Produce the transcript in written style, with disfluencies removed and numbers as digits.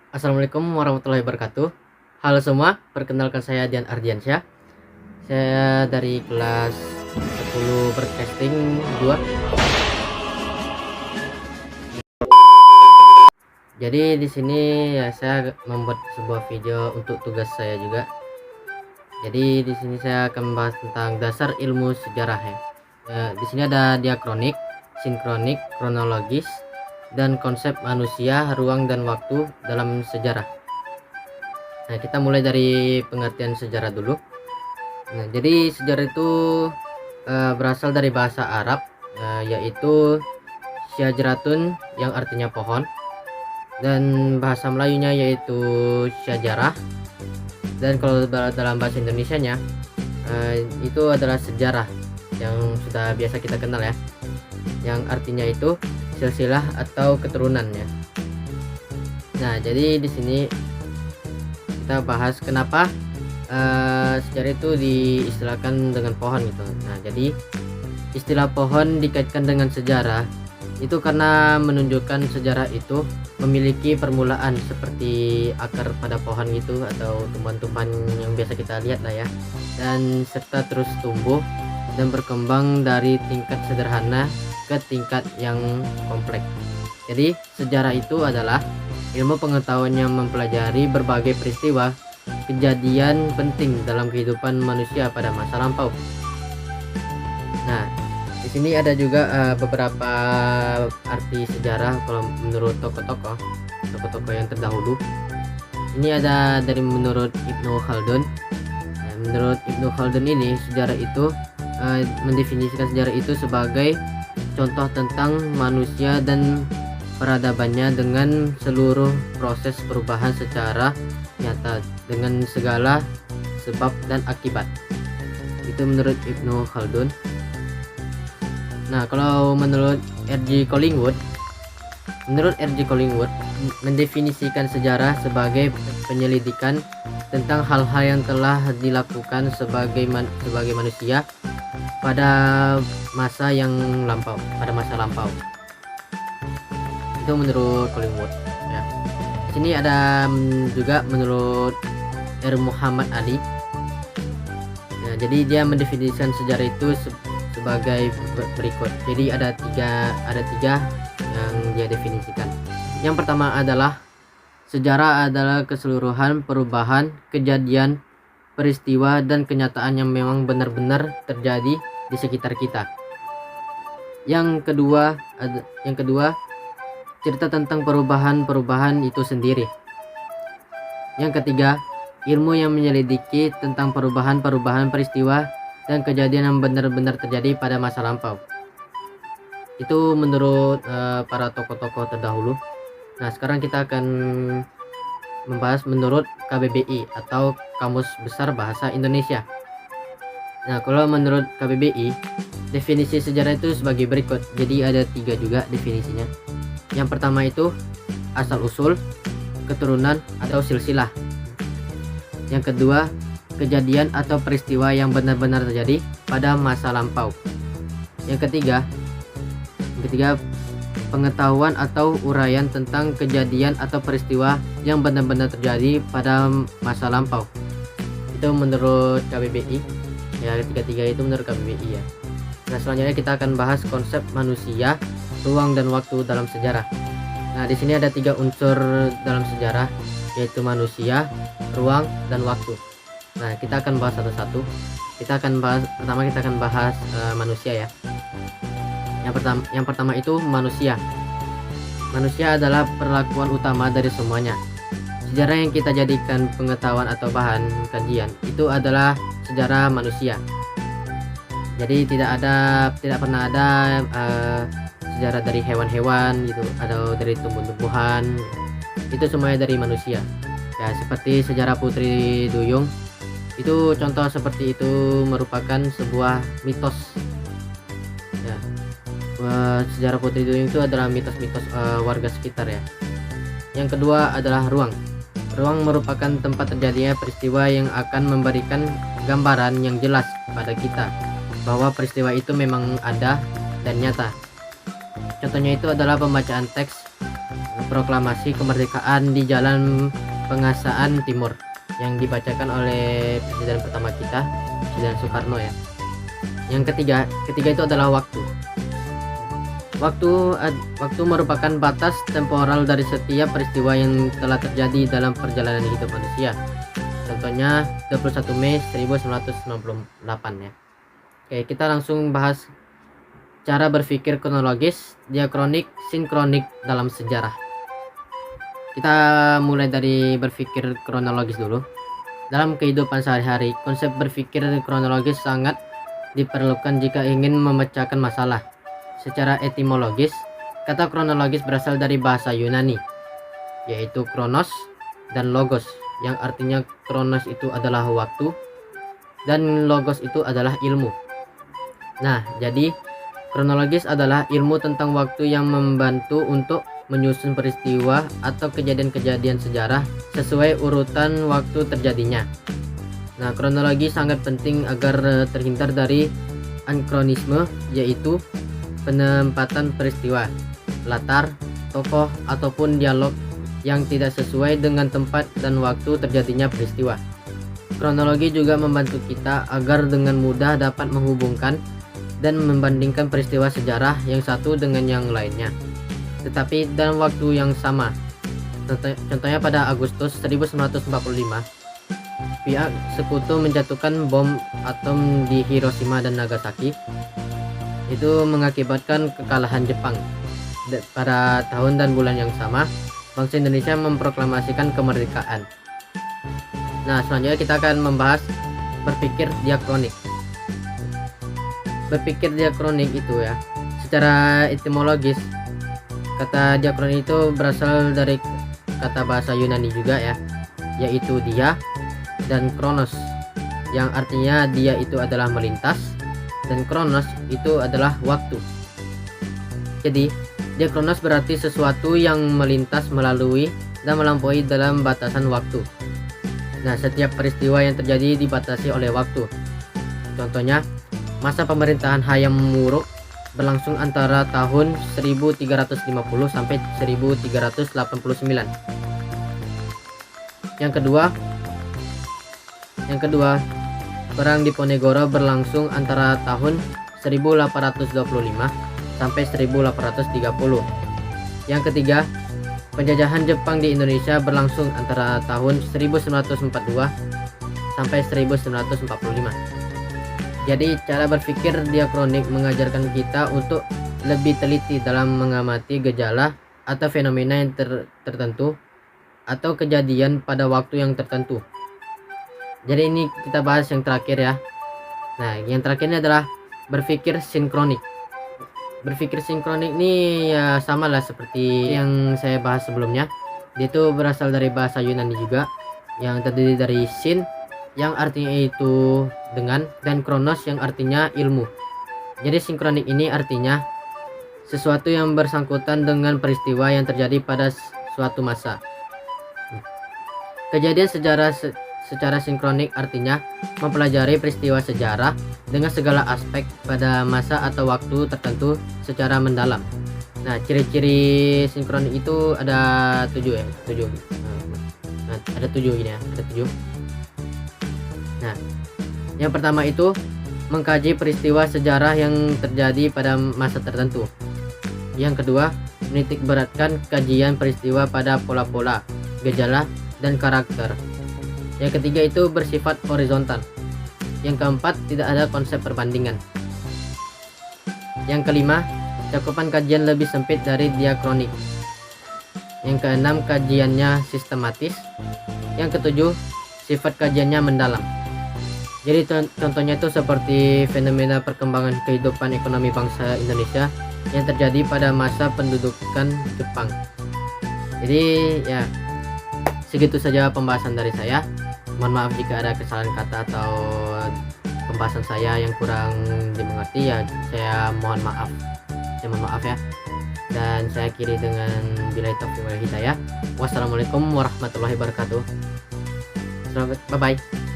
Assalamualaikum warahmatullahi wabarakatuh. Halo semua, perkenalkan saya Dian Ardiansyah. Saya dari kelas 10 Broadcasting 2. Jadi di sini ya saya membuat sebuah video untuk tugas saya juga. Jadi di sini saya akan membahas tentang dasar ilmu sejarah ya. Di sini ada diakronik, sinkronik, kronologis, dan konsep manusia, ruang dan waktu dalam sejarah. Nah, kita mulai dari pengertian sejarah dulu. Nah, jadi sejarah itu berasal dari bahasa Arab, yaitu syajaratun yang artinya pohon, dan bahasa Melayunya yaitu syajarah, dan kalau dalam bahasa Indonesianya itu adalah sejarah yang sudah biasa kita kenal ya, yang artinya itu silsilah atau keturunannya. Nah, jadi di sini kita bahas kenapa sejarah itu diistilahkan dengan pohon gitu. Nah, jadi istilah pohon dikaitkan dengan sejarah itu karena menunjukkan sejarah itu memiliki permulaan seperti akar pada pohon gitu, atau tumbuhan-tumbuhan yang biasa kita lihat lah ya, dan serta terus tumbuh dan berkembang dari tingkat sederhana ke tingkat yang kompleks. Jadi sejarah itu adalah ilmu pengetahuan yang mempelajari berbagai peristiwa kejadian penting dalam kehidupan manusia pada masa lampau. Nah, di sini ada juga beberapa arti sejarah kalau menurut tokoh-tokoh yang terdahulu. Ini ada dari menurut Ibnu Khaldun. Nah, menurut Ibnu Khaldun ini sejarah itu mendefinisikan sejarah itu sebagai contoh tentang manusia dan peradabannya dengan seluruh proses perubahan secara nyata dengan segala sebab dan akibat. Itu menurut Ibnu Khaldun. Nah, kalau menurut R.J. Collingwood mendefinisikan sejarah sebagai penyelidikan tentang hal-hal yang telah dilakukan sebagai manusia pada masa lampau. Itu menurut Collingwood ya. Di sini ada juga menurut R. Muhammad Ali. Nah, jadi dia mendefinisikan sejarah itu sebagai berikut. Jadi ada tiga yang dia definisikan. Yang pertama adalah sejarah adalah keseluruhan perubahan, kejadian, peristiwa dan kenyataan yang memang benar-benar terjadi di sekitar kita. Yang kedua cerita tentang perubahan itu sendiri. Yang ketiga, ilmu yang menyelidiki tentang perubahan peristiwa dan kejadian yang benar-benar terjadi pada masa lampau. Itu menurut para tokoh-tokoh terdahulu. Nah, sekarang kita akan membahas menurut KBBI atau Kamus Besar Bahasa Indonesia. Nah, kalau menurut KBBI, definisi sejarah itu sebagai berikut. Jadi ada 3 juga definisinya. Yang pertama itu asal-usul, keturunan atau silsilah. Yang kedua, kejadian atau peristiwa yang benar-benar terjadi pada masa lampau. Yang ketiga, pengetahuan atau uraian tentang kejadian atau peristiwa yang benar-benar terjadi pada masa lampau. Itu menurut KBBI. Ya, ketiga itu menurut KBBI ya. Nah, selanjutnya kita akan bahas konsep manusia, ruang dan waktu dalam sejarah. Nah, di sini ada 3 unsur dalam sejarah, yaitu manusia, ruang, dan waktu. Nah, kita akan bahas satu-satu. Pertama kita akan bahas manusia ya. Yang pertama itu manusia. Manusia adalah perlakuan utama dari semuanya. Sejarah yang kita jadikan pengetahuan atau bahan kajian itu adalah sejarah manusia. Jadi tidak pernah ada sejarah dari hewan-hewan gitu atau dari tumbuh-tumbuhan. Itu semuanya dari manusia. Ya, seperti sejarah Putri Duyung. Itu contoh seperti itu merupakan sebuah mitos. Ya. Sejarah Putri Duyung itu adalah mitos-mitos warga sekitar ya. Yang kedua adalah ruang. Ruang merupakan tempat terjadinya peristiwa yang akan memberikan gambaran yang jelas pada kita bahwa peristiwa itu memang ada dan nyata. Contohnya itu adalah pembacaan teks proklamasi kemerdekaan di Jalan Pengasaan Timur yang dibacakan oleh presiden pertama kita, Presiden Soekarno ya. Yang ketiga itu adalah waktu. Waktu merupakan batas temporal dari setiap peristiwa yang telah terjadi dalam perjalanan hidup manusia. Contohnya 21 Mei 1998 ya. Oke, kita langsung bahas cara berpikir kronologis, diakronik, sinkronik dalam sejarah. Kita mulai dari berpikir kronologis dulu. Dalam kehidupan sehari-hari, konsep berpikir kronologis sangat diperlukan jika ingin memecahkan masalah. Secara etimologis, kata kronologis berasal dari bahasa Yunani, yaitu kronos dan logos, yang artinya kronos itu adalah waktu dan logos itu adalah ilmu. Nah, jadi kronologis adalah ilmu tentang waktu yang membantu untuk menyusun peristiwa atau kejadian-kejadian sejarah sesuai urutan waktu terjadinya. Nah, kronologi sangat penting agar terhindar dari anakronisme, yaitu penempatan peristiwa, latar, tokoh, ataupun dialog yang tidak sesuai dengan tempat dan waktu terjadinya peristiwa. Kronologi juga membantu kita agar dengan mudah dapat menghubungkan dan membandingkan peristiwa sejarah yang satu dengan yang lainnya, tetapi dalam waktu yang sama. Contohnya pada Agustus 1945, pihak sekutu menjatuhkan bom atom di Hiroshima dan Nagasaki. Itu mengakibatkan kekalahan Jepang. Pada tahun dan bulan yang sama, bangsa Indonesia memproklamasikan kemerdekaan. Nah, selanjutnya kita akan membahas berpikir diakronik. Berpikir diakronik itu ya, secara etimologis, kata diakronik itu berasal dari kata bahasa Yunani juga ya, yaitu dia dan kronos, yang artinya dia itu adalah melintas dan kronos itu adalah waktu. Jadi diakronos berarti sesuatu yang melintas, melalui dan melampaui dalam batasan waktu. Nah, setiap peristiwa yang terjadi dibatasi oleh waktu. Contohnya, masa pemerintahan Hayam Wuruk berlangsung antara tahun 1350 sampai 1389. Yang kedua, Perang Diponegoro berlangsung antara tahun 1825 sampai 1830. Yang ketiga, penjajahan Jepang di Indonesia berlangsung antara tahun 1942 sampai 1945. Jadi cara berpikir diakronik mengajarkan kita untuk lebih teliti dalam mengamati gejala atau fenomena yang tertentu atau kejadian pada waktu yang tertentu. Jadi ini kita bahas yang terakhir ya. Nah, yang terakhir ini adalah berpikir sinkronik. Berpikir sinkronik ini ya sama lah seperti yang saya bahas sebelumnya. Dia itu berasal dari bahasa Yunani juga, yang terdiri dari sin yang artinya itu dengan, dan kronos yang artinya ilmu. Jadi sinkronik ini artinya sesuatu yang bersangkutan dengan peristiwa yang terjadi pada suatu masa. Kejadian sejarah secara sinkronik artinya mempelajari peristiwa sejarah dengan segala aspek pada masa atau waktu tertentu secara mendalam. Nah, ciri-ciri sinkronik itu ada 7 ya, 7. Nah, ada 7 ini ya, ada 7. Nah, yang pertama itu mengkaji peristiwa sejarah yang terjadi pada masa tertentu. Yang kedua, menitik beratkan kajian peristiwa pada pola-pola, gejala, dan karakter. Yang ketiga itu bersifat horizontal. Yang keempat, tidak ada konsep perbandingan. Yang kelima, cakupan kajian lebih sempit dari diakronik. Yang keenam, kajiannya sistematis. Yang ketujuh, sifat kajiannya mendalam. Jadi contohnya itu seperti fenomena perkembangan kehidupan ekonomi bangsa Indonesia yang terjadi pada masa pendudukan Jepang. Jadi ya segitu saja pembahasan dari saya. Mohon maaf jika ada kesalahan kata atau pembahasan saya yang kurang dimengerti ya, saya mohon maaf. Saya mohon maaf ya. Dan saya akhiri dengan billahi taufiq wal hidayah. Wassalamualaikum warahmatullahi wabarakatuh. Selamat, bye bye.